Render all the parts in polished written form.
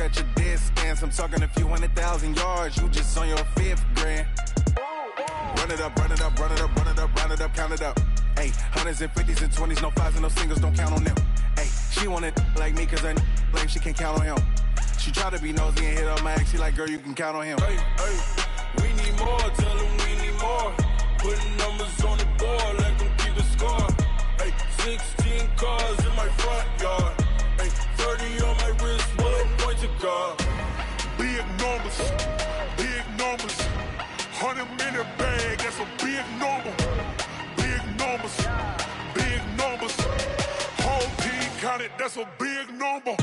at your dead scans. I'm talking a few 100,000 yards. You just on your 5th grand. Run it up, run it up, run it up, run it up, round it up, count it up. Hey, hundreds and 50s and 20s, no 5s and no singles, don't count on them. Hey, she want it like me cause her like she can't count on him. She try to be nosy and hit on my ex, she like, girl, you can count on him. Hey, we need more, tell them we need more. Putting numbers on the board, let them keep the score. Hey, 16 cars in my front yard. Hey, 30 on my wrist, bullet point to God. Big numbers, big numbers. 100-minute bag, that's a big number. Big numbers, big numbers. Whole team counted, that's a big number.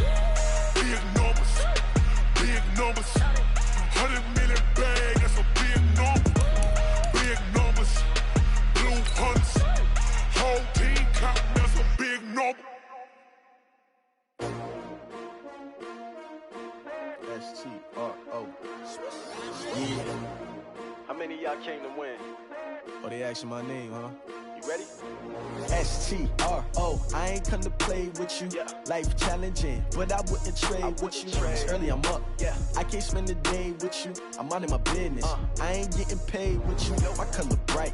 Big numbers, big numbers. 100-minute bag, that's a big number. Big numbers, blue hunts. Whole team counting, that's a big number. S-T-R-O. Yeah. How many of y'all came to win? Oh, they asking my name, huh? You ready? S-T-R-O. I ain't come to play with you. Yeah. Life challenging, but I wouldn't trade with you. It's early, I'm up. Yeah. I can't spend the day with you. I'm out of my business. I ain't getting paid with you. My color bright.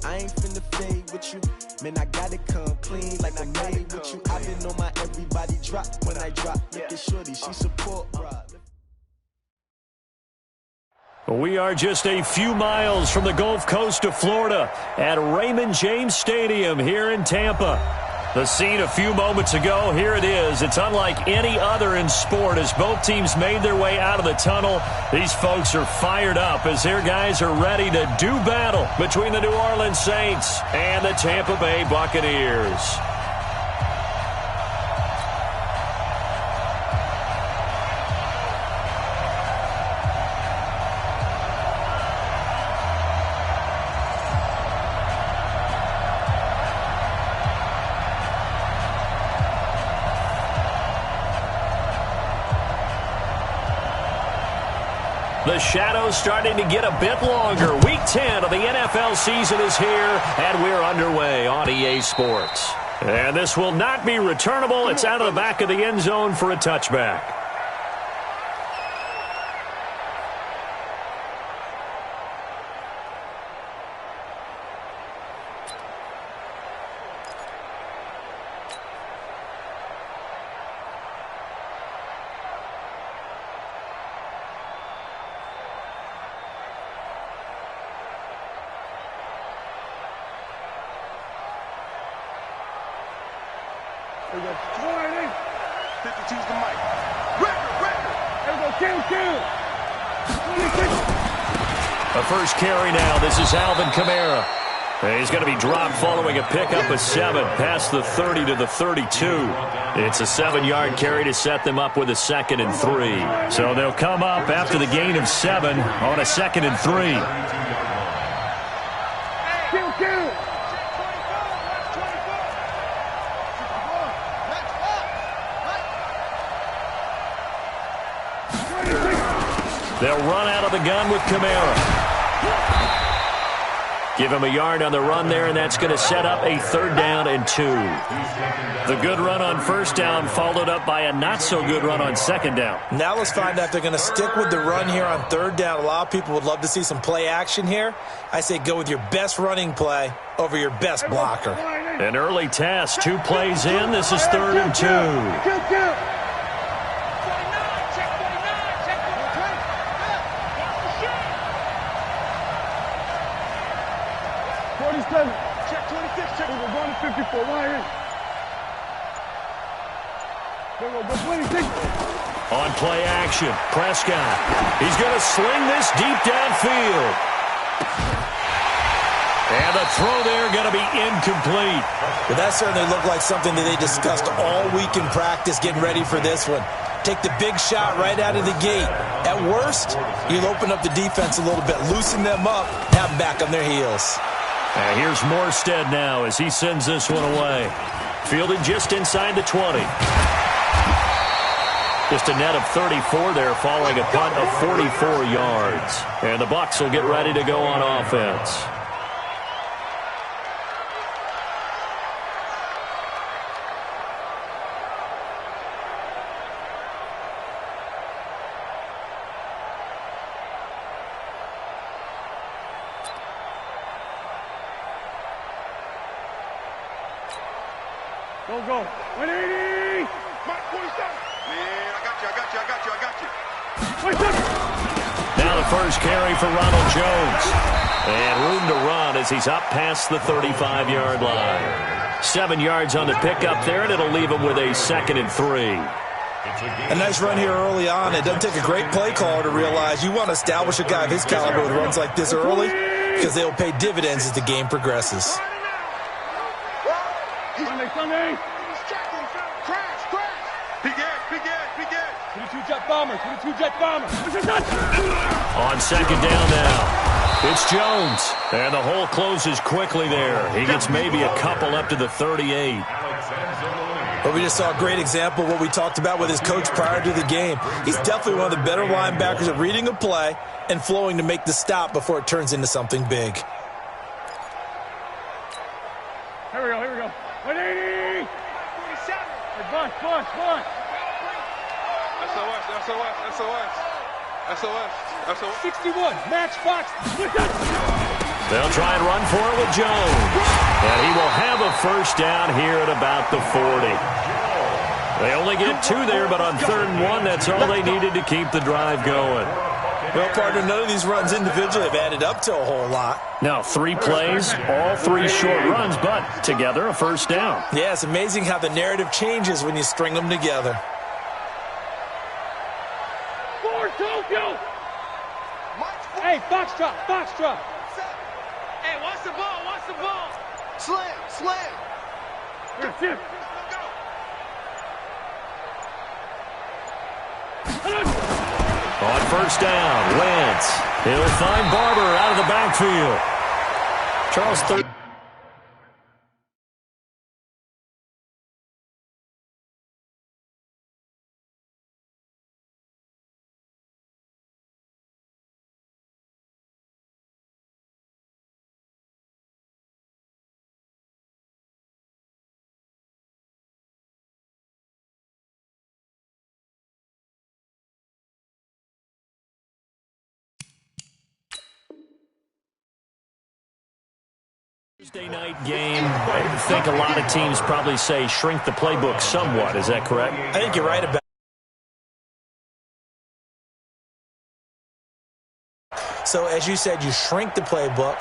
I ain't finna fade with you. Man, I gotta come clean like I'm made with you. I been on my everybody drop when I drop. Look at shorty, she support Rob. We are just a few miles from the Gulf Coast of Florida at Raymond James Stadium here in Tampa. The scene a few moments ago, here it is. It's unlike any other in sport as both teams made their way out of the tunnel. These folks are fired up as their guys are ready to do battle between the New Orleans Saints and the Tampa Bay Buccaneers. The shadow's starting to get a bit longer. Week 10 of the NFL season is here, and we're underway on EA Sports. And this will not be returnable. It's out of the back of the end zone for a touchback. There we go. 20. 52's the mic. Record. There we go. Kill. 26. A first carry now. This is Alvin Kamara. He's going to be dropped following a pickup of 7 past the 30 to the 32. It's a 7-yard carry to set them up with a 2nd and 3. So they'll come up after the gain of 7 on a 2nd and 3. Kill. They'll run out of the gun with Kamara. Give him a yard on the run there, and that's going to set up a 3rd down and 2. The good run on 1st down followed up by a not-so-good run on 2nd down. Now let's find out if they're going to stick with the run here on 3rd down. A lot of people would love to see some play action here. I say go with your best running play over your best blocker. An early test, 2 plays in. This is 3rd and 2. Kill. 47. Check 26. Check. We're going to 54. Why in? There we go. 26. On play action, Prescott. He's going to sling this deep downfield. And the throw there going to be incomplete. Well, that certainly looked like something that they discussed all week in practice getting ready for this one. Take the big shot right out of the gate. At worst, you'll open up the defense a little bit, loosen them up, have them back on their heels. And here's Morstead now as he sends this one away. Fielded just inside the 20. Just a net of 34 there following a punt of 44 yards. And the Bucs will get ready to go on offense. Go, go. 180. Mike, 47. Man, I got you. 27. Now the first carry for Ronald Jones. And room to run as he's up past the 35-yard line. 7 yards on the pickup there, and it'll leave him with a 2nd and 3. A nice run here early on. It doesn't take a great play caller to realize you want to establish a guy of his caliber with runs like this early because they'll pay dividends as the game progresses. Sunday. Big edge. 22 jet bombers. On 2nd down now, it's Jones. And the hole closes quickly there. He gets maybe a couple up to the 38. But we just saw a great example of what we talked about with his coach prior to the game. He's definitely one of the better linebackers at reading a play and flowing to make the stop before it turns into something big. Here we go. 180. 47. Bunch. SOS. 61. Matchbox. They'll try and run for it with Jones. And he will have a first down here at about the 40. They only get 2 there, but on 3rd and 1, that's all they needed to keep the drive going. Well, partner, none of these runs individually have added up to a whole lot. Now, 3 plays, all 3 short runs, but together a first down. Yeah, it's amazing how the narrative changes when you string them together. Forward, Tokyo. Hey, Foxtrot. Hey, watch the ball. Slam. Here, shift. On first down, Wentz. He'll find Barber out of the backfield. Charles third. Thursday night game. I think a lot of teams probably say shrink the playbook somewhat. Is that correct? I think you're right about it. So, as you said, you shrink the playbook,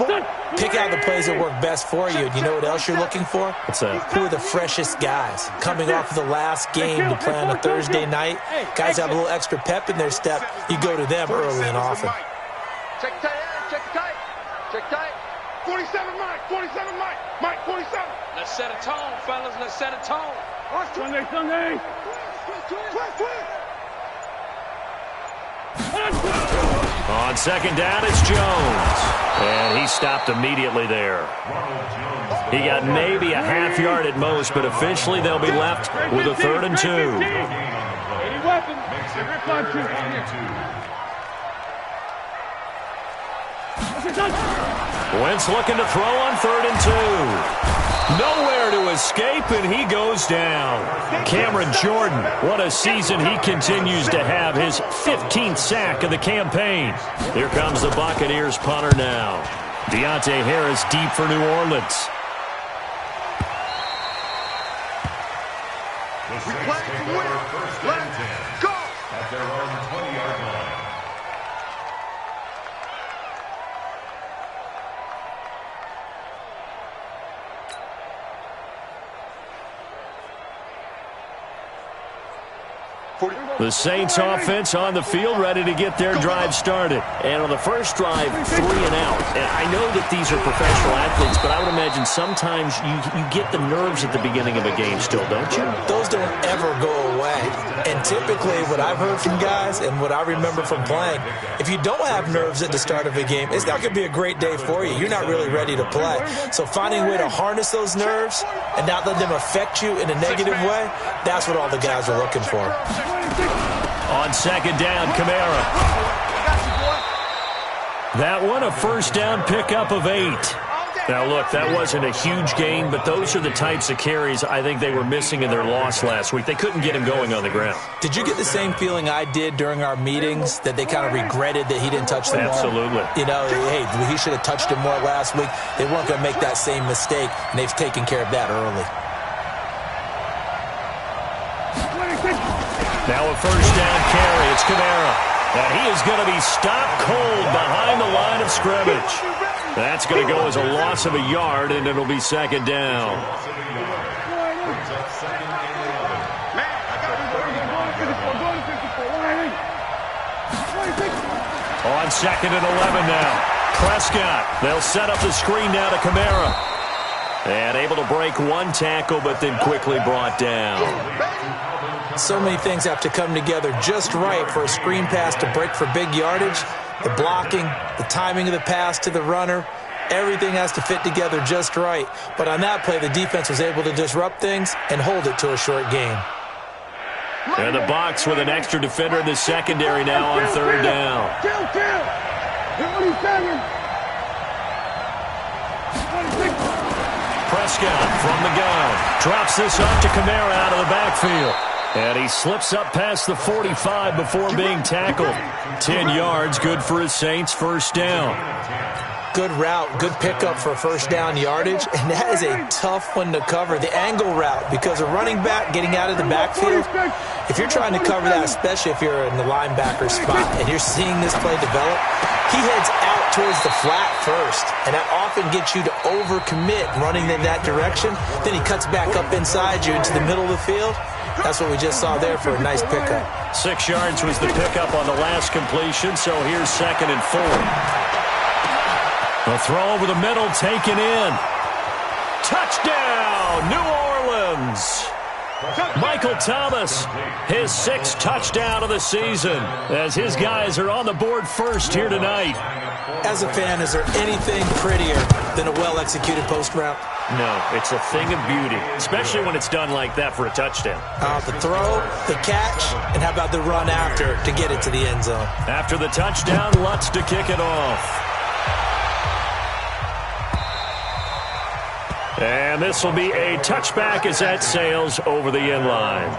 pick out the plays that work best for you. And you know what else you're looking for? What's that? Who are the freshest guys? Coming off of the last game to play on a Thursday night, guys have a little extra pep in their step. You go to them early and often. Check tight. 47 Mike, 47. Let's set a tone, fellas. Let's set a tone. Sunday. On 2nd down, it's Jones. And he stopped immediately there. He got maybe a half yard at most, but officially they'll be left with a 3rd and 2. 80 weapons. Wentz looking to throw on 3rd and 2. Nowhere to escape, and he goes down. Cameron Jordan, what a season he continues to have. His 15th sack of the campaign. Here comes the Buccaneers punter now. Deontay Harris deep for New Orleans. We play to win. Let's go. At their own 20-yard line. The Saints offense on the field, ready to get their drive started. And on the first drive, 3 and out. And I know that these are professional athletes, but I would imagine sometimes you get the nerves at the beginning of a game still, don't you? Those don't ever go away. And typically what I've heard from guys and what I remember from playing, if you don't have nerves at the start of a game, it's not going to be a great day for you. You're not really ready to play. So finding a way to harness those nerves and not let them affect you in a negative way, that's what all the guys are looking for. On 2nd down, Kamara. That one, a first down pickup of 8. Now, look, that wasn't a huge gain, but those are the types of carries I think they were missing in their loss last week. They couldn't get him going on the ground. Did you get the same feeling I did during our meetings, that they kind of regretted that he didn't touch the ball? Absolutely. You know, hey, he should have touched him more last week. They weren't going to make that same mistake, and they've taken care of that early. Now a first down carry. It's Kamara. And he is going to be stopped cold behind the line of scrimmage. That's going to go as a loss of a yard, and it'll be second down. On second and 11 now. Prescott. They'll set up the screen now to Kamara. And able to break one tackle, but then quickly brought down. So many things have to come together just right for a screen pass to break for big yardage. The blocking, the timing of the pass to the runner, everything has to fit together just right. But on that play, the defense was able to disrupt things and hold it to a short gain. And the Bucs with an extra defender in the secondary now on third down. Prescott from the gun. Drops this off to Kamara out of the backfield. And he slips up past the 45 before being tackled. 10 yards, good for his Saints, first down. Good route, good pickup for first down yardage, and that is a tough one to cover, the angle route, because a running back getting out of the backfield, if you're trying to cover that, especially if you're in the linebacker spot and you're seeing this play develop, he heads out towards the flat first, and that often gets you to overcommit running in that direction. Then he cuts back up inside you into the middle of the field. That's what we just saw there for a nice pickup. 6 yards was the pickup on the last completion, so here's second and 4. The throw over the middle, taken in. Touchdown, New Orleans. Michael Thomas, his 6th touchdown of the season, as his guys are on the board first here tonight. As a fan, is there anything prettier than a well-executed post route? No, it's a thing of beauty, especially when it's done like that for a touchdown. The throw, the catch, and how about the run after to get it to the end zone? After the touchdown, Lutz to kick it off. And this will be a touchback as that sails over the end line.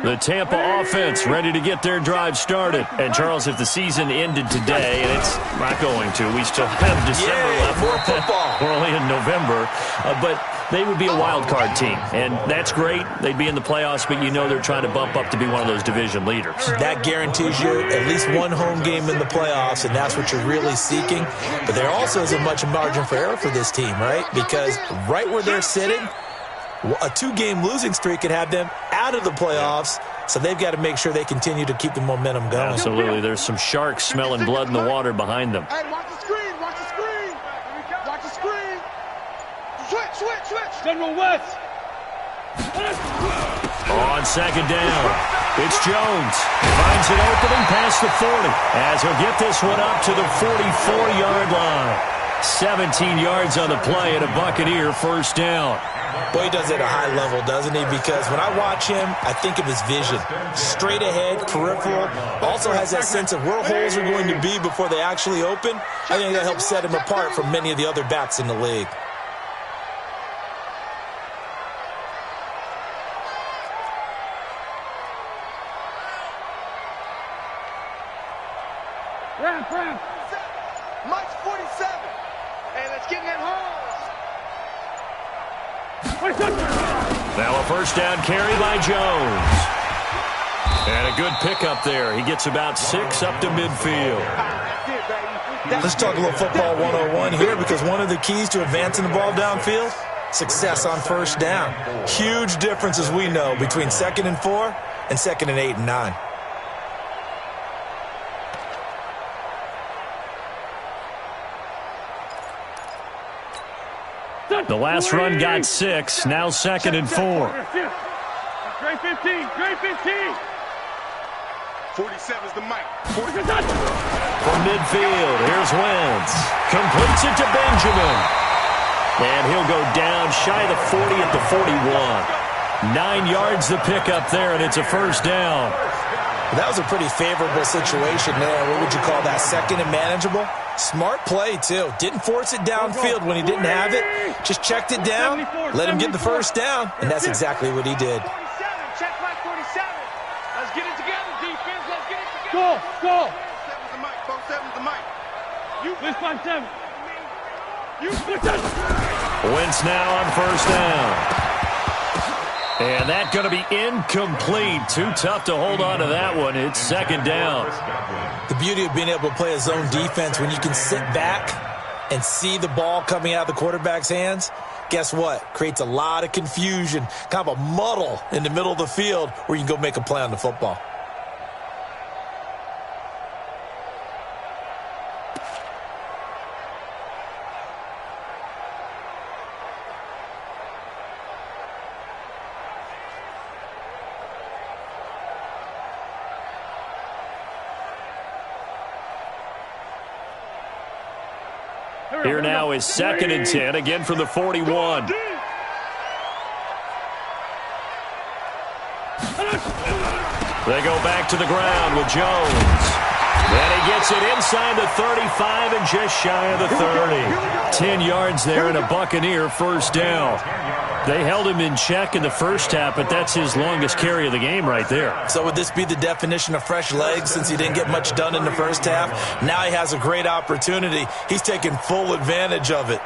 The Tampa offense ready to get their drive started. And, Charles, if the season ended today, and it's not going to, we still have December left. More football. We're only in November. But they would be a wild card team, and that's great. They'd be in the playoffs, but you know they're trying to bump up to be one of those division leaders. That guarantees you at least one home game in the playoffs, and that's what you're really seeking. But there also isn't much margin for error for this team, right? Because right where they're sitting, a 2-game losing streak could have them out of the playoffs, so they've got to make sure they continue to keep the momentum going. Absolutely. There's some sharks smelling blood in the water behind them. Hey, watch the screen, watch the screen. Watch the screen. Switch. General West. On second down, it's Jones. Finds an opening past the 40 as he'll get this one up to the 44-yard line. 17 yards on the play and a Buccaneer first down. Boy, he does it at a high level, doesn't he? Because when I watch him, I think of his vision. Straight ahead, peripheral. Also has that sense of where holes are going to be before they actually open. I think that helps set him apart from many of the other backs in the league. Ram. Mike's 47. Hey, let's get in that hole. Now a first down carry by Jones. And a good pickup there. He gets about 6 up to midfield. Let's talk a little football 101 here, because one of the keys to advancing the ball downfield, success on first down. Huge difference, as we know, between 2nd and 4 and 2nd and 8 and 9. The last run got 6. Now 2nd and 4. Great 15. 47's the mic. From midfield, here's Wentz. Completes it to Benjamin. And he'll go down shy of the 40 at the 41. 9 yards the pickup there, and it's a first down. That was a pretty favorable situation there. What would you call that? 2nd and manageable? Smart play, too. Didn't force it downfield when he didn't have it. Just checked it down, let him get the first down, and that's exactly what he did. 47. Check back 47. Let's get it together, defense. Let's get it together. Go. 7's the mic. 7's the mic. You. This 5-7. You. Wentz now on first down. And that's going to be incomplete. Too tough to hold on to that one. It's second down. The beauty of being able to play a zone defense when you can sit back and see the ball coming out of the quarterback's hands, guess what? Creates a lot of confusion, kind of a muddle in the middle of the field where you can go make a play on the football. Here now is 2nd and 10, again from the 41. They go back to the ground with Jones. And he gets it inside the 35 and just shy of the 30. 10 yards there and a Buccaneer first down. They held him in check in the first half, but that's his longest carry of the game right there. So would this be the definition of fresh legs since he didn't get much done in the first half? Now he has a great opportunity. He's taking full advantage of it.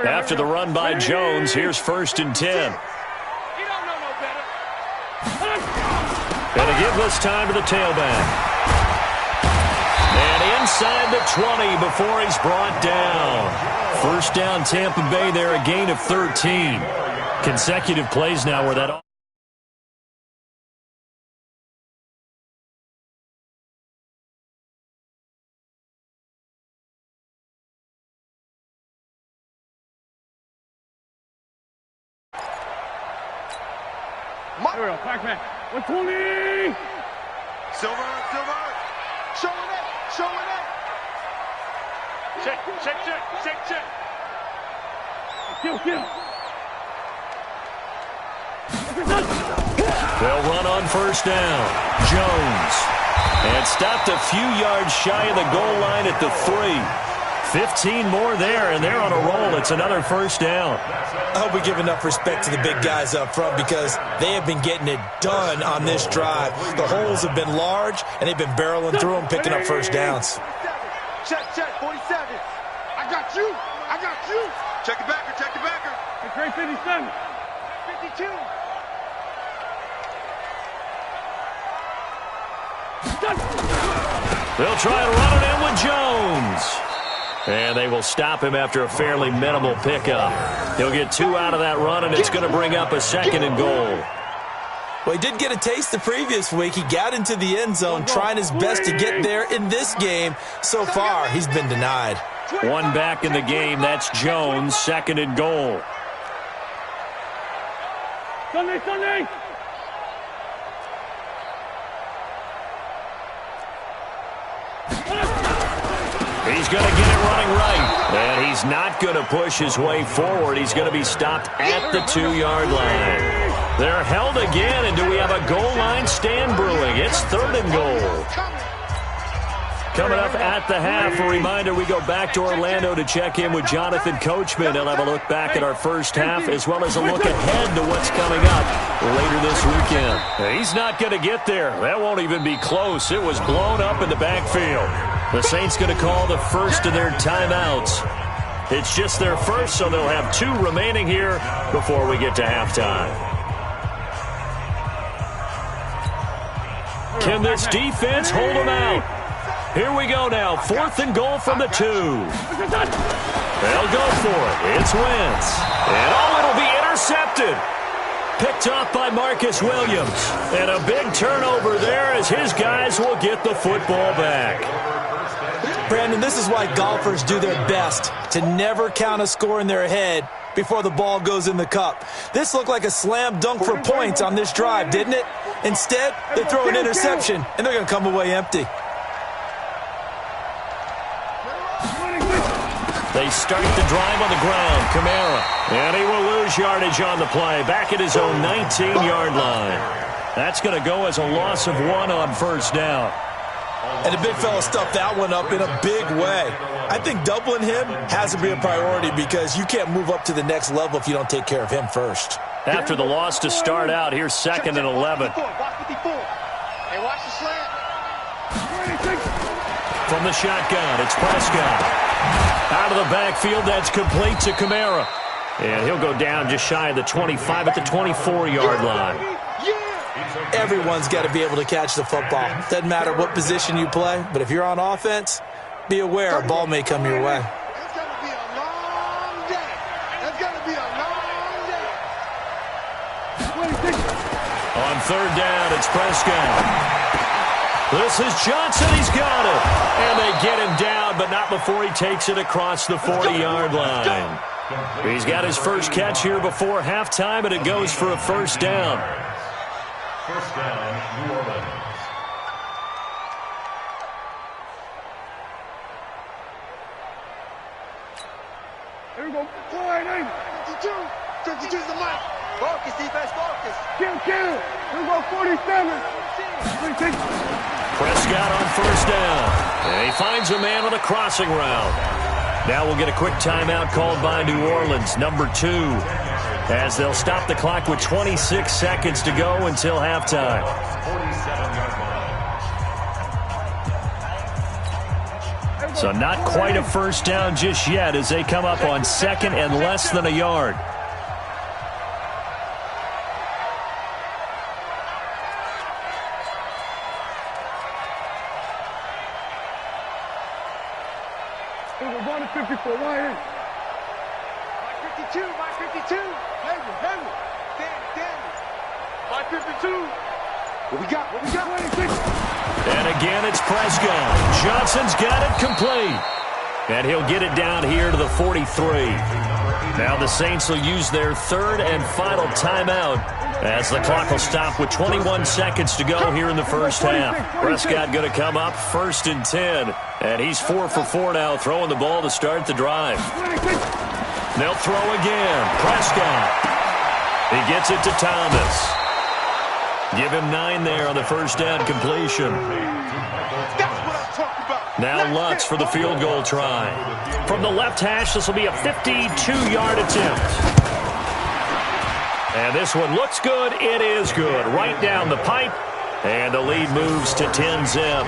After the run by Jones, here's 1st and 10. You don't know no better. Gonna give this time to the tailback. And inside the 20 before he's brought down. First down Tampa Bay there, a gain of 13. Consecutive plays now where that... Mario, back. 120. Silver. Showing it. Check. Kill. They'll run on first down. Jones. And stopped a few yards shy of the goal line at the 3. 15 more there, and they're on a roll. It's another first down. I hope we give enough respect to the big guys up front because they have been getting it done on this drive. The holes have been large, and they've been barreling through them, picking up first downs. Check, 47. I got you. Check the backer. It's great 57. 52. They'll try and run it in with Jones. And they will stop him after a fairly minimal pickup. He'll get 2 out of that run, and it's going to bring up a 2nd and goal. Well, he did get a taste the previous week. He got into the end zone trying his best to get there in this game. So far, he's been denied. One back in the game. That's Jones, 2nd and goal. Sunday. He's going to get it running right. And he's not going to push his way forward. He's going to be stopped at the 2-yard line. They're held again, and do we have a goal line stand brewing? It's 3rd and goal. Coming up at the half, a reminder, we go back to Orlando to check in with Jonathan Coachman. He'll have a look back at our first half as well as a look ahead to what's coming up later this weekend. He's not going to get there. That won't even be close. It was blown up in the backfield. The Saints going to call the first of their timeouts. It's just their first, so they'll have 2 remaining here before we get to halftime. Can this defense hold them out? Here we go now. 4th and goal from the 2. They'll go for it. It's Wentz. And it'll be intercepted. Picked off by Marcus Williams. And a big turnover there as his guys will get the football back. Brandon, this is why golfers do their best to never count a score in their head before the ball goes in the cup. This looked like a slam dunk for points on this drive, didn't it? Instead, they throw an interception, and they're going to come away empty. They start the drive on the ground. Kamara. And he will lose yardage on the play. Back at his own 19-yard line. That's going to go as a loss of 1 on first down. And the big fella stuffed that one up in a big way. I think doubling him has to be a priority because you can't move up to the next level if you don't take care of him first. After the loss to start out, here's 2nd and 11. Hey, watch the slant. From the shotgun, it's Prescott. Out of the backfield, that's complete to Kamara. And he'll go down just shy of the 25 at the 24-yard line. Everyone's got to be able to catch the football. Doesn't matter what position you play, but if you're on offense, be aware a ball may come your way. It's going to be a long day. It's going to be a long day. On 3rd down, it's Prescott. This is Johnson. He's got it. And they get him down, but not before he takes it across the 40-yard line. He's got his first catch here before halftime, and it goes for a 1st down. First down, New Orleans. Here we go. 52. 52 is the mark. Focus, defense, focus. Kill. Here we go. 47. 46. Prescott on 1st down. And he finds a man on the crossing route. Now we'll get a quick timeout called by New Orleans, number 2. As they'll stop the clock with 26 seconds to go until halftime. So not quite a 1st down just yet as they come up on 2nd and less than a yard. We're going to 54. Right here. 52. 52. Heavy. Damn. 52. What we got? 26. And again, it's Prescott. Johnson's got it complete. And he'll get it down here to the 43. Now the Saints will use their 3rd and final timeout as the clock will stop with 21 seconds to go here in the first half. Prescott going to come up 1st and 10. And he's 4 for 4 now, throwing the ball to start the drive. They'll throw again. Prescott. He gets it to Thomas. Give him 9 there on the 1st down completion. That's what I'm talking about. Now Lutz for the field goal try. From the left hash, this will be a 52-yard attempt. And this one looks good. It is good. Right down the pipe. And the lead moves to 10-zip.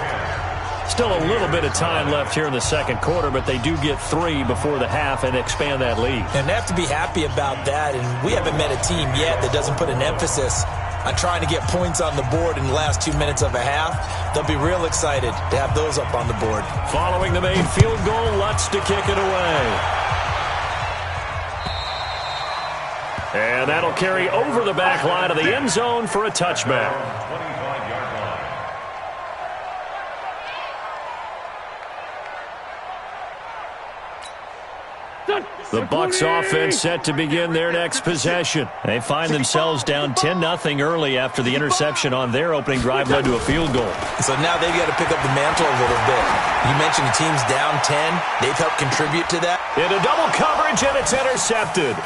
Still a little bit of time left here in the 2nd quarter, but they do get 3 before the half and expand that lead. And they have to be happy about that. And we haven't met a team yet that doesn't put an emphasis on trying to get points on the board in the last 2 minutes of a half. They'll be real excited to have those up on the board. Following the main field goal, Lutz to kick it away. And that'll carry over the back line of the end zone for a touchback. The Bucs offense set to begin their next possession. They find themselves down 10-0 early after the interception on their opening drive led to a field goal. So now they've got to pick up the mantle a little bit. You mentioned the team's down 10. They've helped contribute to that. Into double coverage, and it's intercepted.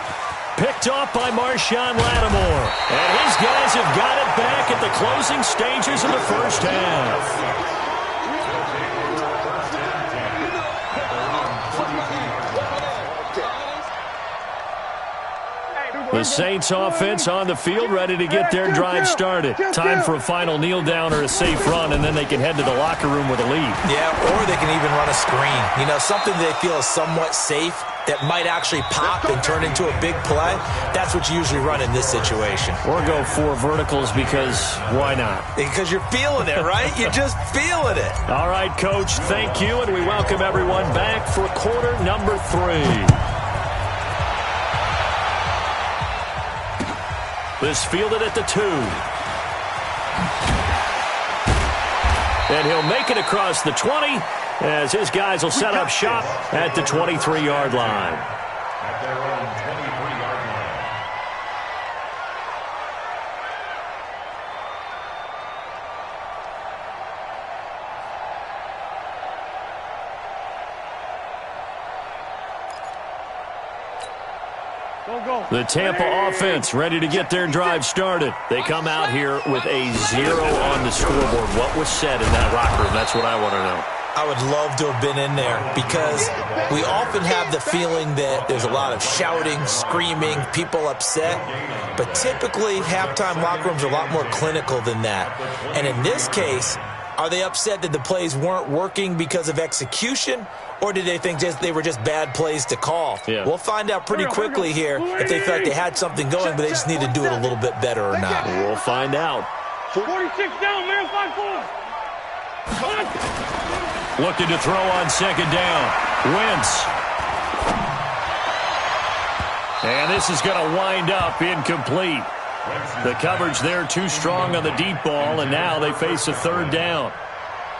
Picked off by Marshawn Lattimore. And his guys have got it back at the closing stages of the first half. The Saints offense on the field, ready to get their drive started. Time for a final kneel down or a safe run, and then they can head to the locker room with a lead. Yeah, or they can even run a screen. You know, something they feel is somewhat safe that might actually pop and turn into a big play. That's what you usually run in this situation. Or go 4 verticals because why not? Because you're feeling it, right? You're just feeling it. All right, Coach, thank you, and we welcome everyone back for quarter number 3. This fielded at the 2. And he'll make it across the 20 as his guys will set up shop at the 23-yard line. At their own 23-yard line. The Tampa offense ready to get their drive started. They come out here with a 0 on the scoreboard. What was said in that locker room? That's what I want to know. I would love to have been in there because we often have the feeling that there's a lot of shouting, screaming, people upset. But typically, halftime locker rooms are a lot more clinical than that. And in this case, are they upset that the plays weren't working because of execution? Or did they think they were just bad plays to call? Yeah. We'll find out pretty quickly here if they felt like they had something going, but they just need to do it a little bit better or not. We'll find out. 46 down, man, 5-4. Looking to throw on second down. Wentz. And this is going to wind up incomplete. The coverage there too strong on the deep ball, and now they face a third down.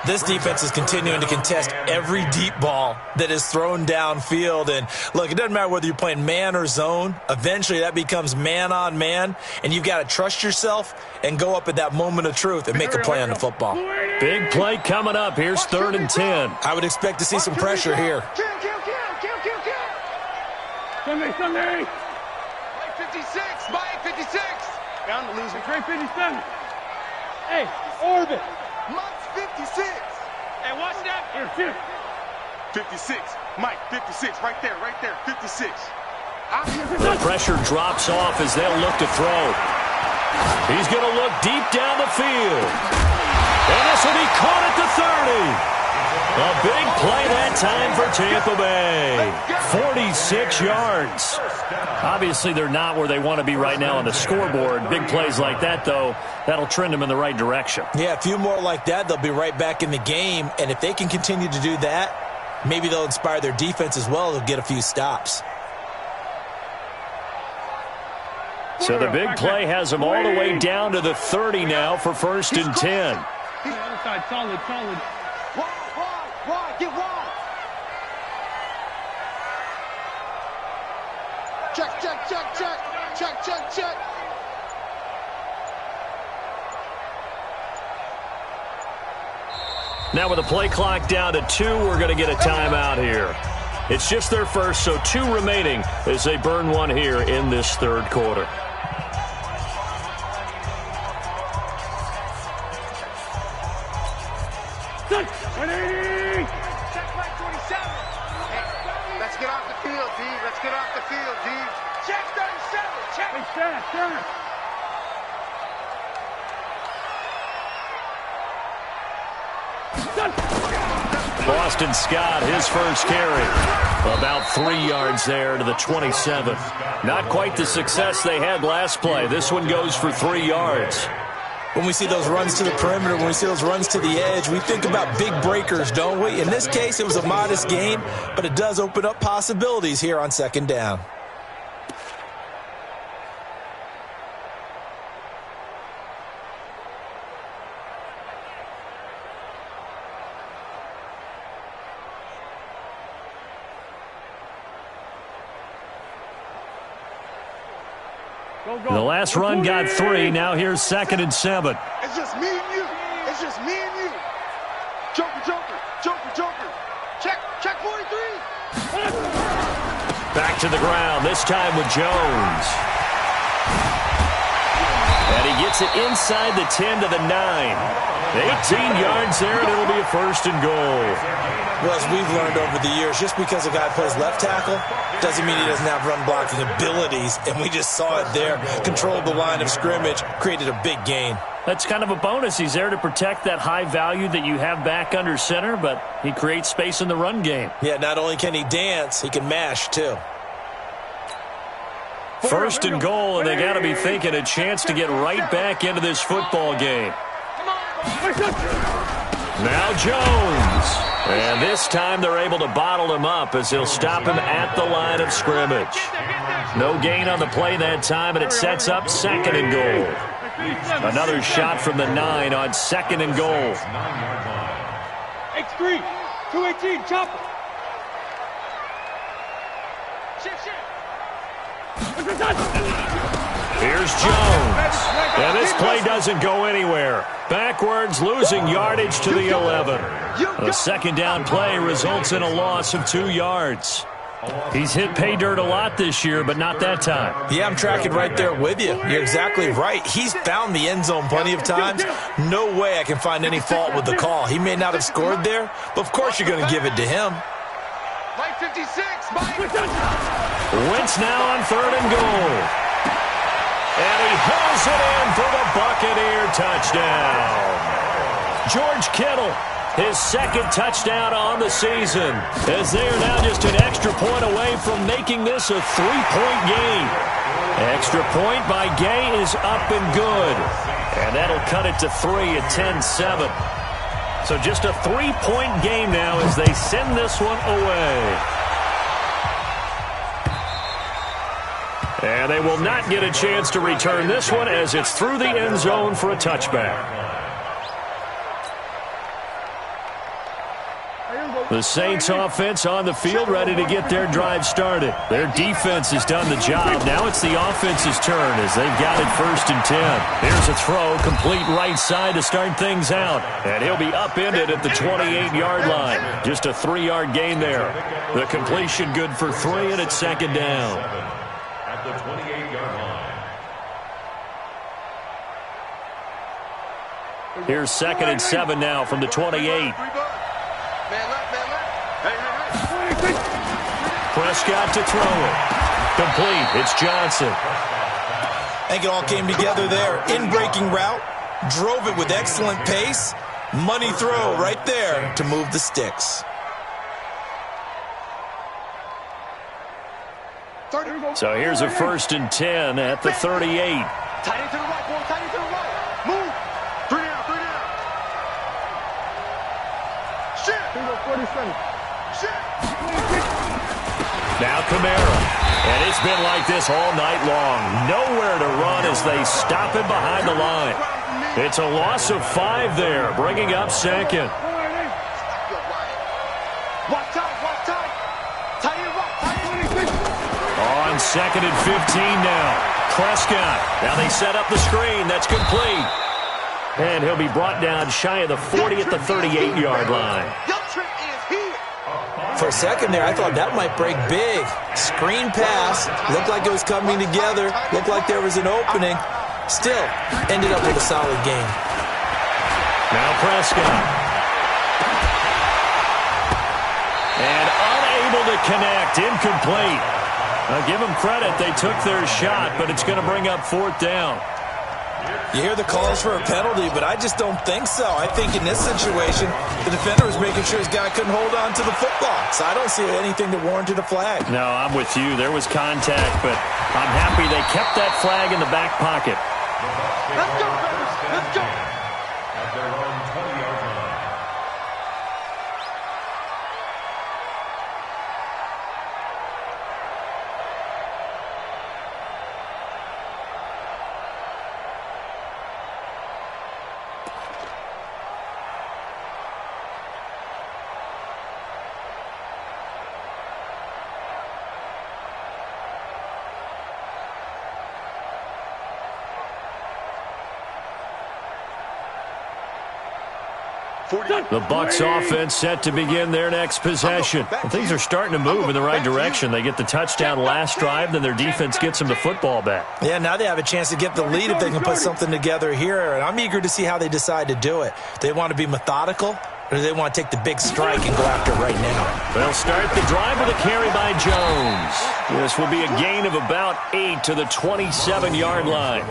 This defense is continuing to contest every deep ball that is thrown downfield. And, look, it doesn't matter whether you're playing man or zone. Eventually that becomes man-on-man, and you've got to trust yourself and go up at that moment of truth and make a play on the football. Big play coming up. Here's 3rd and 10. I would expect to see some pressure here. Kill. Sunday. Mike 56. Mike 56. Down to losing. Trey 57. Hey, Orbit. Mike's 56. Hey, watch that. Here, 56. Mike, 56. Right there. 56. The pressure drops off as they'll look to throw. He's going to look deep down the field. And this will be caught at the 30. A big play that time for Tampa Bay. 46 yards. Obviously, they're not where they want to be right now on the scoreboard. Big plays like that, though, that'll trend them in the right direction. Yeah, a few more like that, they'll be right back in the game. And if they can continue to do that, maybe they'll inspire their defense as well. They'll get a few stops. So the big play has them all the way down to the 30 now for 1st and 10. Other side, solid. Wide, get wide. Check. Now with the play clock down to 2, we're going to get a timeout here. It's just their first, so 2 remaining as they burn one here in this 3rd quarter. Let's get off the field, D. Check 37. Check. Hey, Sharon. Boston Scott, his first carry. About 3 yards there to the 27. Not quite the success they had last play. This one goes for 3 yards. When we see those runs to the perimeter, when we see those runs to the edge, we think about big breakers, don't we? In this case, it was a modest gain, but it does open up possibilities here on 2nd down. The last run got 3. Now here's 2nd and 7. It's just me and you. Joker. Check 43. Back to the ground, this time with Jones. And he gets it inside the 10 to the 9. 18 yards there, and it'll be a 1st and goal. Well, as we've learned over the years, just because a guy plays left tackle doesn't mean he doesn't have run-blocking abilities, and we just saw it there. Controlled the line of scrimmage, created a big gain. That's kind of a bonus. He's there to protect that high value that you have back under center, but he creates space in the run game. Yeah, not only can he dance, he can mash, too. 1st and goal, and they got to be thinking a chance to get right back into this football game. Now Jones. And this time they're able to bottle him up as they'll stop him at the line of scrimmage. No gain on the play that time, and it sets up 2nd and goal. Another shot from the 9 on 2nd and goal. X3, 218, chopper. Here's Jones. And this play doesn't go anywhere. Backwards, losing yardage to the 11. A 2nd down play results in a loss of 2 yards. He's hit pay dirt a lot this year, but not that time. Yeah, I'm tracking right there with you. You're exactly right. He's found the end zone plenty of times. No way I can find any fault with the call. He may not have scored there, but of course you're going to give it to him. Like 56, Mike. Wentz now on 3rd and goal. And he hauls it in for the Buccaneer touchdown. George Kittle, his 2nd touchdown on the season, as they are now just an extra point away from making this a 3-point game. Extra point by Gay is up and good. And that'll cut it to 3 at 10-7. So just a 3-point game now as they send this one away. And they will not get a chance to return this one as it's through the end zone for a touchback. The Saints offense on the field ready to get their drive started. Their defense has done the job. Now it's the offense's turn as they've got it 1st and 10. Here's a throw, complete right side to start things out. And he'll be upended at the 28-yard line. Just a 3-yard gain there. The completion good for 3, and it's 2nd down. At the 28-yard line. Here's 2nd and 7 now from the 28. Prescott to throw it. Complete. It's Johnson. I think it all came together there. In-breaking route. Drove it with excellent pace. Money throw right there to move the sticks. So here's a 1st and 10 at the 38. Tight end to the right, boy. Tight end to the right. Move. 3 down, 3 down. Shit. 47. Shit. Now Kamara. And it's been like this all night long. Nowhere to run as they stop him behind the line. It's a loss of 5 there, bringing up 2nd. Watch tight, watch tight. Tight end right, tight end. On 2nd and 15 now. Prescott. Now they set up the screen. That's complete. And he'll be brought down shy of the 40 at the 38-yard line. For a second there, I thought that might break big. Screen pass. Looked like it was coming together. Looked like there was an opening. Still, ended up with a solid game. Now Prescott. And unable to connect. Incomplete. I'll give them credit. They took their shot, but it's going to bring up 4th down. You hear the calls for a penalty, but I just don't think so. I think in this situation, the defender was making sure his guy couldn't hold on to the football. So I don't see anything that warranted a flag. No, I'm with you. There was contact, but I'm happy they kept that flag in the back pocket. Let's go, baby. Let's go. At their own 20-yard line. The Bucs offense set to begin their next possession. Things are starting to move in the right direction. They get the touchdown last drive, then their defense gets them the football back. Yeah, now they have a chance to get the lead if they can put something together here. And I'm eager to see how they decide to do it. They want to be methodical, or do they want to take the big strike and go after it right now? They'll start the drive with a carry by Jones. This will be a gain of about 8 to the 27-yard line.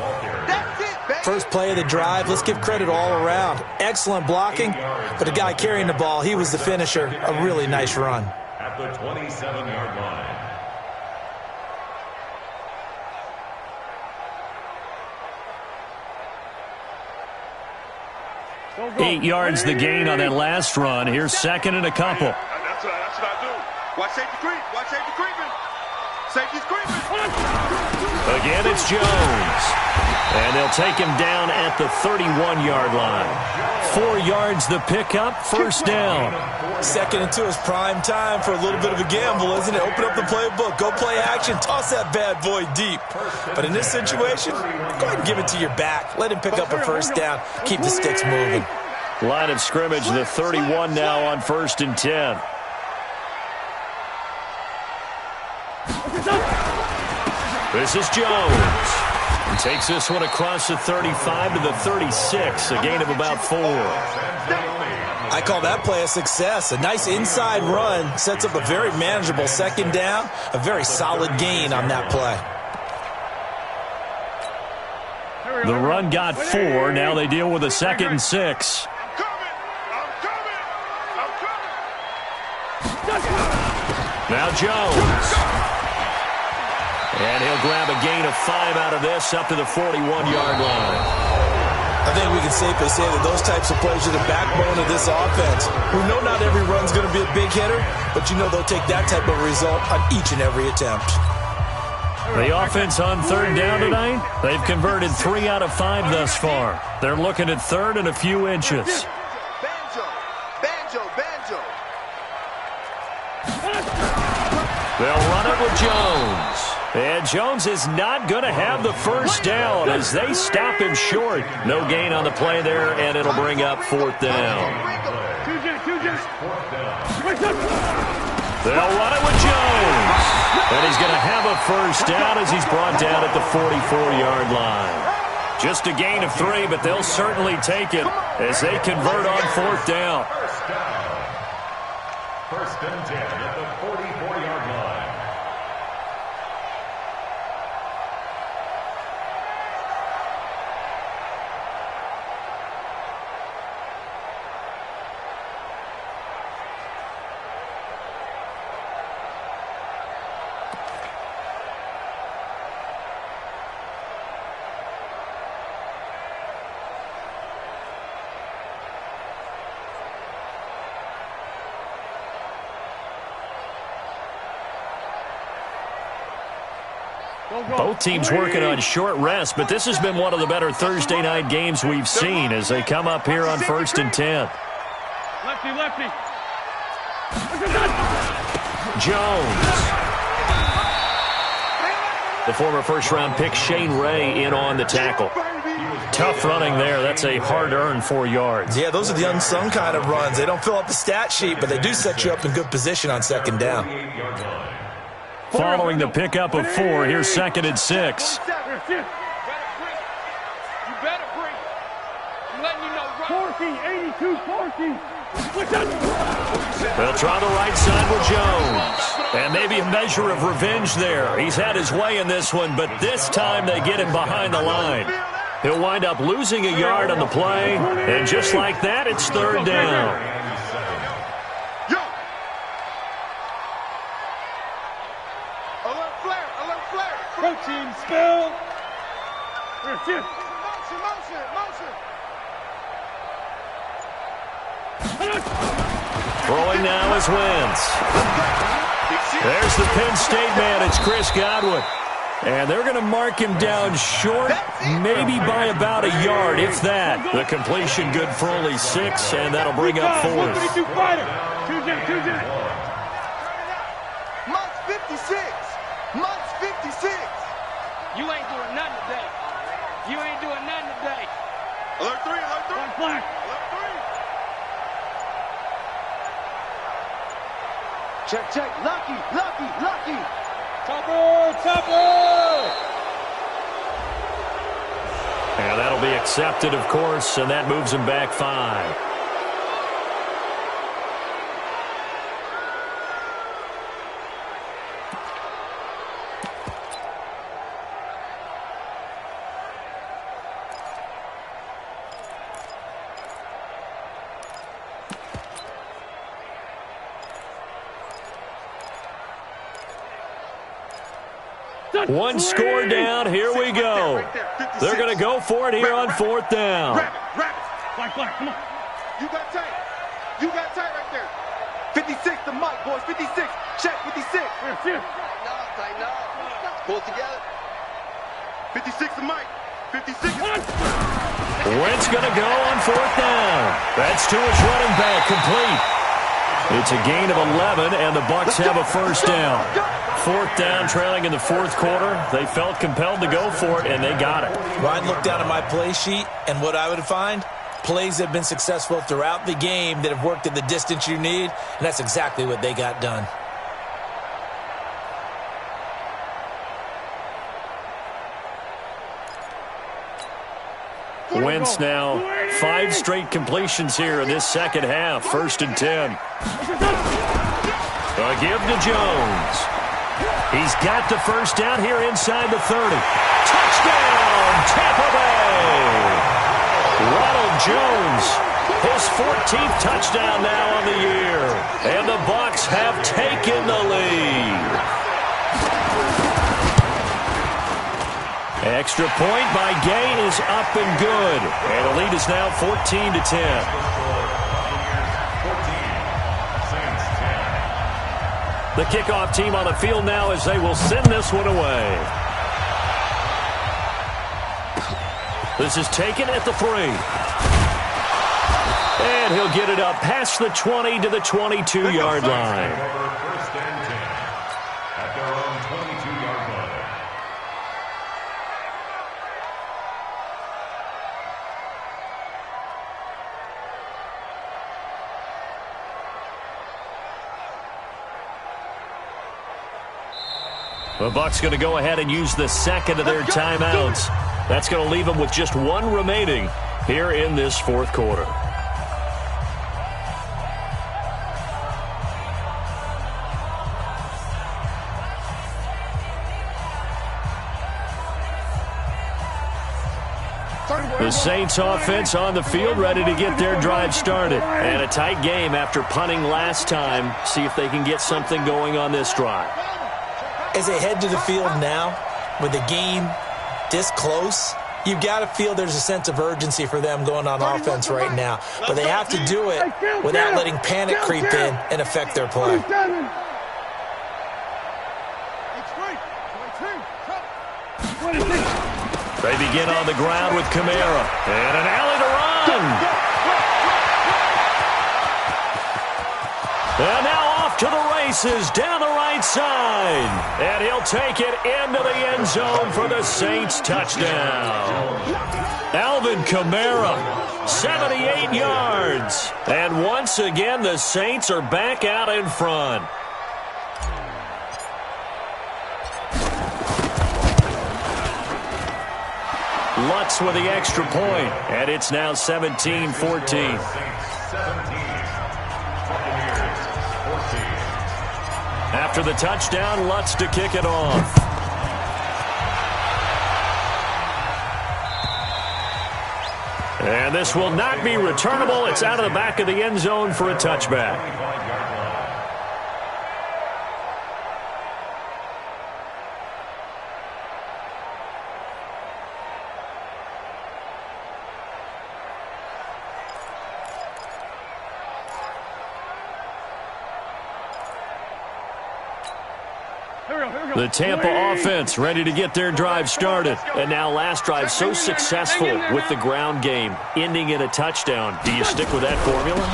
First play of the drive, let's give credit all around. Excellent blocking, but the guy carrying the ball, he was the finisher. A really nice run. At the 27-yard line. 8 yards the gain on that last run. Here's 2nd and a couple. That's what I do. Watch safety creep. Watch safety creeping. Safety's creeping. Again, it's Jones. And they'll take him down at the 31-yard line. 4 yards the pickup, 1st down. 2nd and 2 is prime time for a little bit of a gamble, isn't it? Open up the playbook, go play action, toss that bad boy deep. But in this situation, go ahead and give it to your back. Let him pick up a 1st down, keep the sticks moving. Line of scrimmage, the 31 now on 1st and 10. This is Jones. He takes this one across the 35 to the 36, a gain of about 4. I call that play a success. A nice inside run sets up a very manageable second down, a very solid gain on that play. The run got 4. Now they deal with a 2nd and 6. Now Jones. And he'll grab a gain of 5 out of this up to the 41-yard line. I think we can safely say that those types of plays are the backbone of this offense. We know not every run's going to be a big hitter, but you know they'll take that type of result on each and every attempt. The offense on 3rd down tonight, they've converted 3 out of 5 thus far. They're looking at 3rd and a few inches. They'll run it with Jones. And Jones is not going to have the first down as they stop him short. No gain on the play there, and it'll bring up 4th down. They'll run it with Jones. And he's going to have a first down as he's brought down at the 44-yard line. Just a gain of 3, but they'll certainly take it as they convert on 4th down. First and 10 at the 44-yard line. Both teams working on short rest, but this has been one of the better Thursday night games we've seen as they come up here on 1st and 10. Lefty. Jones. The former first-round pick Shane Ray in on the tackle. Tough running there. That's a hard-earned 4 yards. Yeah, those are the unsung kind of runs. They don't fill up the stat sheet, but they do set you up in good position on 2nd down. Following the pickup of 4, here's 2nd and 6. You better breathe. I'm letting you know. 82, 40. They'll try the right side with Jones. And maybe a measure of revenge there. He's had his way in this one, but this time they get him behind the line. He'll wind up losing a yard on the play, and just like that, it's 3rd down. Protein spill. Motion. Throwing now is Wentz. There's the Penn State man. It's Chris Godwin. And they're going to mark him down short, maybe by about a yard, if that. The completion good for only 6, and that'll bring up 4th. Months 56. Months 56. You ain't doing nothing today. You ain't doing nothing today. Alert 3. Flag. Alert 3. Check. Lucky. Topper. And that'll be accepted, of course, and that moves him back 5. One score down. Here we go. They're going to go for it here on 4th down. Black, come on. You got tight right there. 56 the mic, boys. 56. Check 56. Here. Tighten up. Pull it together. 56 the mic. 56. Wentz going to go on 4th down. That's to his running back, complete. It's a gain of 11, and the Bucs have a first down. 4th down, trailing in the 4th quarter. They felt compelled to go for it, and they got it. Well, I'd look down at my play sheet, and what I would find, plays that have been successful throughout the game that have worked at the distance you need, and that's exactly what they got done. Wentz now 5 straight completions here in this second half. 1st and 10. A give to Jones. He's got the first down here inside the 30. Touchdown, Tampa Bay! Ronald Jones, his 14th touchdown now on the year. And the Bucs have taken the lead. Extra point by Gay is up and good. And the lead is now 14-10. The kickoff team on the field now as they will send this one away. This is taken at the 3. And he'll get it up past the 20 to the 22-yard line. First and 10 at their own 22-yard line. The Bucs going to go ahead and use the second of their timeouts. That's going to leave them with just 1 remaining here in this 4th quarter. The Saints offense on the field ready to get their drive started. And a tight game after punting last time. See if they can get something going on this drive. As they head to the field now, with the game this close, you've got to feel there's a sense of urgency for them going on offense right now. But they have to do it without letting panic creep in and affect their play. They begin on the ground with Kamara. And an alley to run. And now off to the races down the right side. And he'll take it into the end zone for the Saints touchdown. Alvin Kamara, 78 yards. And once again, the Saints are back out in front. Lutz with the extra point. And it's now 17-14. After the touchdown, Lutz to kick it off. And this will not be returnable. It's out of the back of the end zone for a touchback. The Tampa offense ready to get their drive started. And now last drive so successful with the ground game, ending in a touchdown. Do you stick with that formula?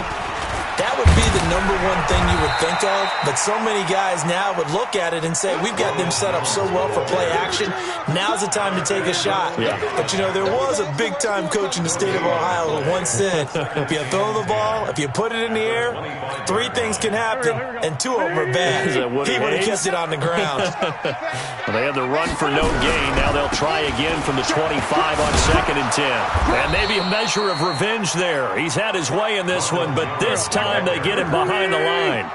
That would be the number one thing you would think of, but so many guys now would look at it and say, we've got them set up so well for play action. Now's the time to take a shot. Yeah. But, you know, there was a big-time coach in the state of Ohio who once said, if you throw the ball, if you put it in the air, 3 things can happen, and 2 of them are bad. He would have kept it on the ground. Well, they had the run for no gain. Now they'll try again from the 25 on 2nd and 10. And maybe a measure of revenge there. He's had his way in this one, but this time they get him behind the line.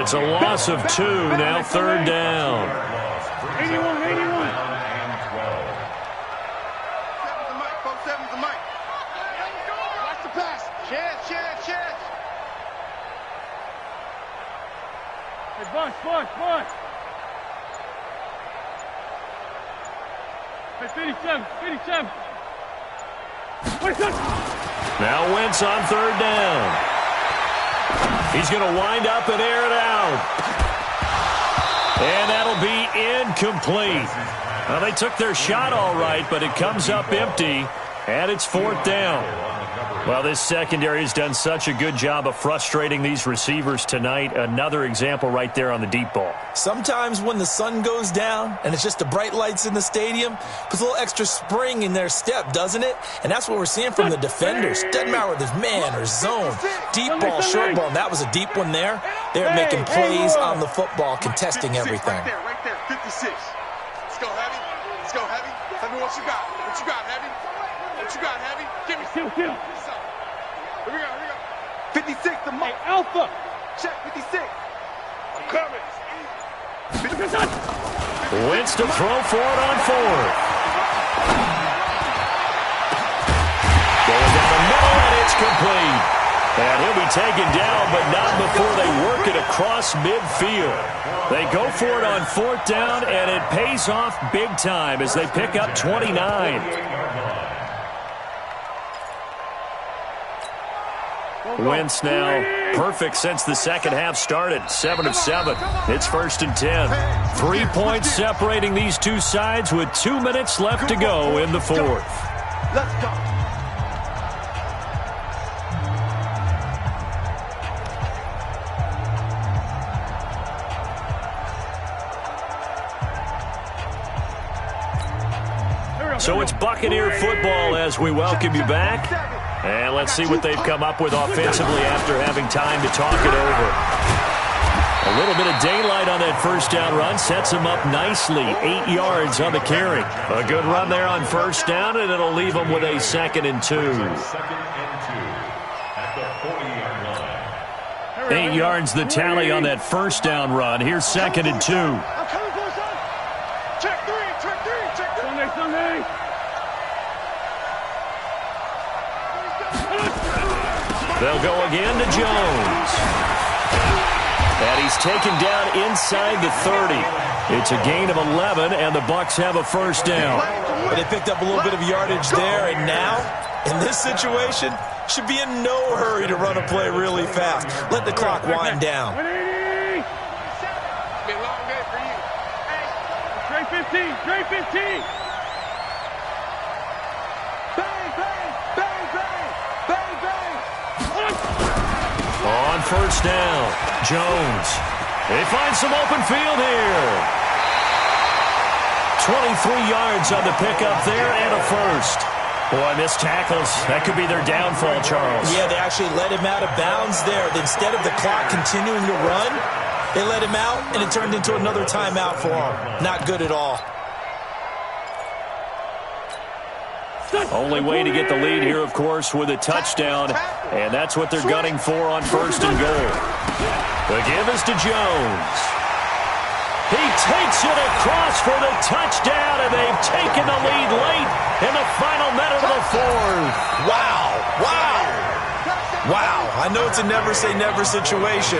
It's a loss of 2, now 3rd down. 81. Watch the pass. Chance. Hey, bunch. Hey, 57. Now Wentz on 3rd down. He's going to wind up and air it out. And that'll be incomplete. Well, they took their shot all right, but it comes up empty, and it's 4th down. Well, this secondary has done such a good job of frustrating these receivers tonight. Another example right there on the deep ball. Sometimes when the sun goes down and it's just the bright lights in the stadium, puts a little extra spring in their step, doesn't it? And that's what we're seeing from the defenders. Doesn't matter whether it's man or zone, deep ball, short ball. And that was a deep one there. They're making plays on the football, contesting everything. Right there, 56. Let's go, Heavy. Heavy, what you got? Heavy? What you got, Heavy? Give me some. Here we go. 56 to Mike. Hey, Alpha. Check 56. I'm coming. Wentz to throw for it on 4th. Going down the middle, and it's complete. And he'll be taken down, but not before they work it across midfield. They go for it on 4th down, and it pays off big time as they pick up 29. Wentz now perfect since the second half started. 7 of 7. It's 1st and 10. 3 points separating these two sides with 2 minutes left to go in the 4th. Let's go. So it's Buccaneer football as we welcome you back. And let's see what they've come up with offensively after having time to talk it over. A little bit of daylight on that first down run sets them up nicely. 8 yards on the carry. A good run there on first down, and it'll leave them with a 2nd and 2. 8 yards the tally on that first down run. Here's 2nd and 2. Check 3. Sunday. They'll go again to Jones. And he's taken down inside the 30. It's a gain of 11, and the Bucs have a first down. But they picked up a little bit of yardage there, and now, in this situation, should be in no hurry to run a play really fast. Let the clock wind down. Be a long day for you. Trey 15. Bang, bang, bang, bang, bang, bang. On first down, Jones. They find some open field here. 23 yards on the pickup there and a first. Boy, missed tackles. That could be their downfall, Charles. Yeah, they actually let him out of bounds there. Instead of the clock continuing to run, they let him out, and it turned into another timeout for him. Not good at all. Only way to get the lead here, of course, with a touchdown, and that's what they're gunning for on first and goal. The give is to Jones. He takes it across for the touchdown, and they've taken the lead late in the final minute of the 4th. Wow. I know it's a never-say-never situation,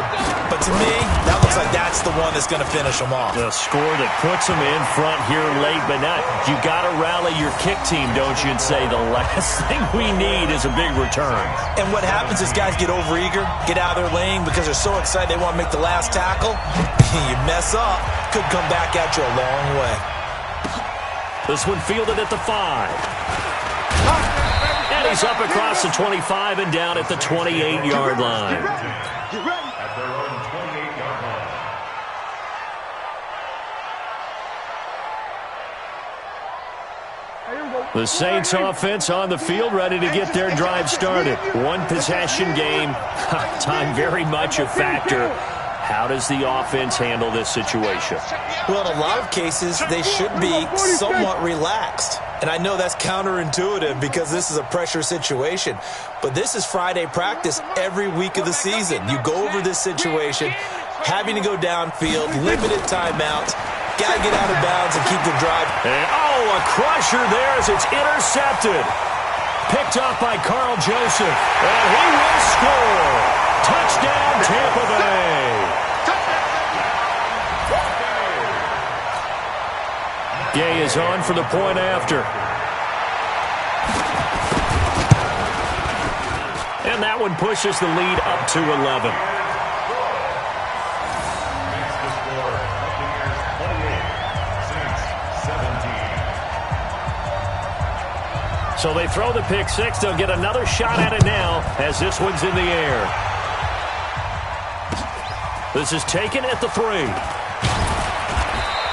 but to me, that looks like that's the one that's going to finish them off. The score that puts them in front here late, but not. You got to rally your kick team, don't you, and say the last thing we need is a big return. And what happens is guys get overeager, get out of their lane because they're so excited they want to make the last tackle. You mess up, could come back at you a long way. This one fielded at the 5. And he's up across the 25 and down at the 28-yard line. At their own 28-yard line. The Saints offense on the field, ready to get their drive started. One possession game. Time very much a factor. How does the offense handle this situation? Well, in a lot of cases, they should be somewhat relaxed. And I know that's counterintuitive because this is a pressure situation. But this is Friday practice every week of the season. You go over this situation, having to go downfield, limited timeouts, got to get out of bounds and keep the drive. And, a crusher there as it's intercepted. Picked up by Carl Joseph. And he will score. Touchdown, Tampa Bay. Gay is on for the point after. And that one pushes the lead up to 11. Makes the score Buccaneers 28, Saints 17. So they throw the pick six. They'll get another shot at it now as this one's in the air. This is taken at the 3.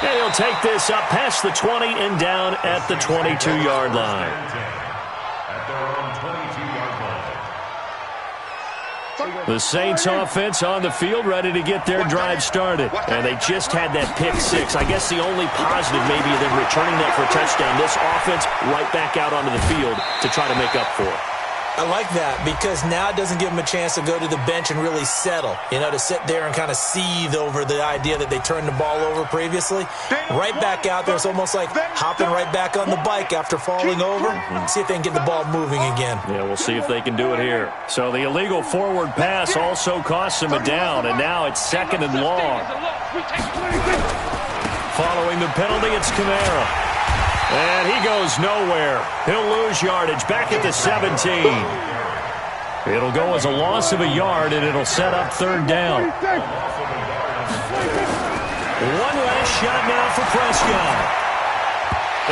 And he'll take this up past the 20 and down at the 22-yard line. At their own 22-yard line. The Saints offense on the field, ready to get their drive started. And they just had that pick six. I guess the only positive maybe of them returning that for a touchdown. This offense right back out onto the field to try to make up for it. I like that because now it doesn't give them a chance to go to the bench and really settle, to sit there and kind of seethe over the idea that they turned the ball over previously. Right back out there. It's almost like hopping right back on the bike after falling over. See if they can get the ball moving again. Yeah, we'll see if they can do it here. So the illegal forward pass also costs them a down, and now it's 2nd and long. Following the penalty, it's Kamara. And he goes nowhere. He'll lose yardage back at the 17. It'll go as a loss of a yard, and it'll set up 3rd down. One last shot now for Prescott.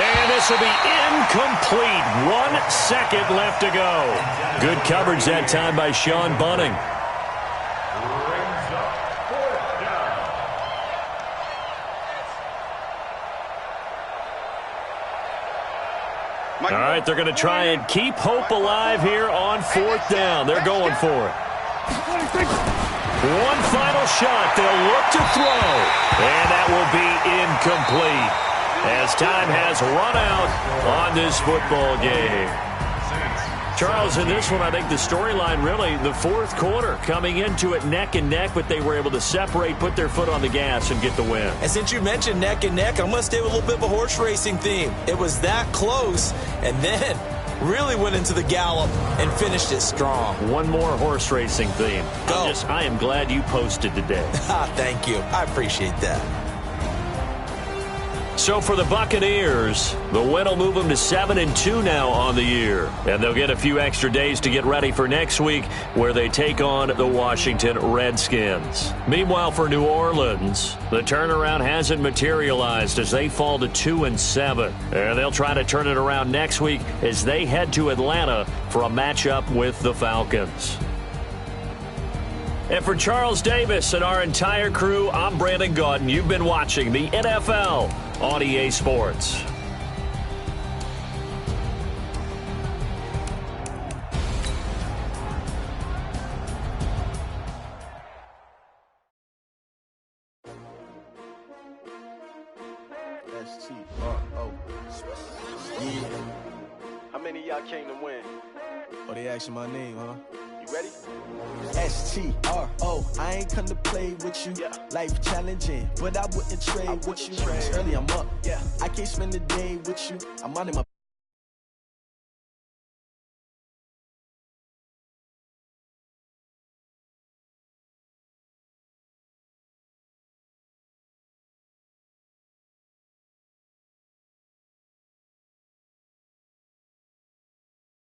And this will be incomplete. 1 second left to go. Good coverage that time by Sean Bunting. All right, they're going to try and keep hope alive here on 4th down. They're going for it. One final shot. They'll look to throw. And that will be incomplete as time has run out on this football game. Charles, in this one, I think the storyline really, the 4th quarter, coming into it neck and neck, but they were able to separate, put their foot on the gas, and get the win. And since you mentioned neck and neck, I'm going to stay with a little bit of a horse racing theme. It was that close, and then really went into the gallop and finished it strong. One more horse racing theme. Go. I am glad you posted today. Thank you. I appreciate that. So for the Buccaneers, the win will move them to 7-2 now on the year. And they'll get a few extra days to get ready for next week where they take on the Washington Redskins. Meanwhile, for New Orleans, the turnaround hasn't materialized as they fall to 2-7. And they'll try to turn it around next week as they head to Atlanta for a matchup with the Falcons. And for Charles Davis and our entire crew, I'm Brandon Gaudin. You've been watching the NFL on EA Sports. S-T-R-O. Yeah. How many of y'all came to win? Oh, they asking my name, huh? You ready? S-T-R-O. I ain't come to play with you. Life challenging, but I wouldn't trade with you. Early I'm up. I can't spend the day with you. I'm out in my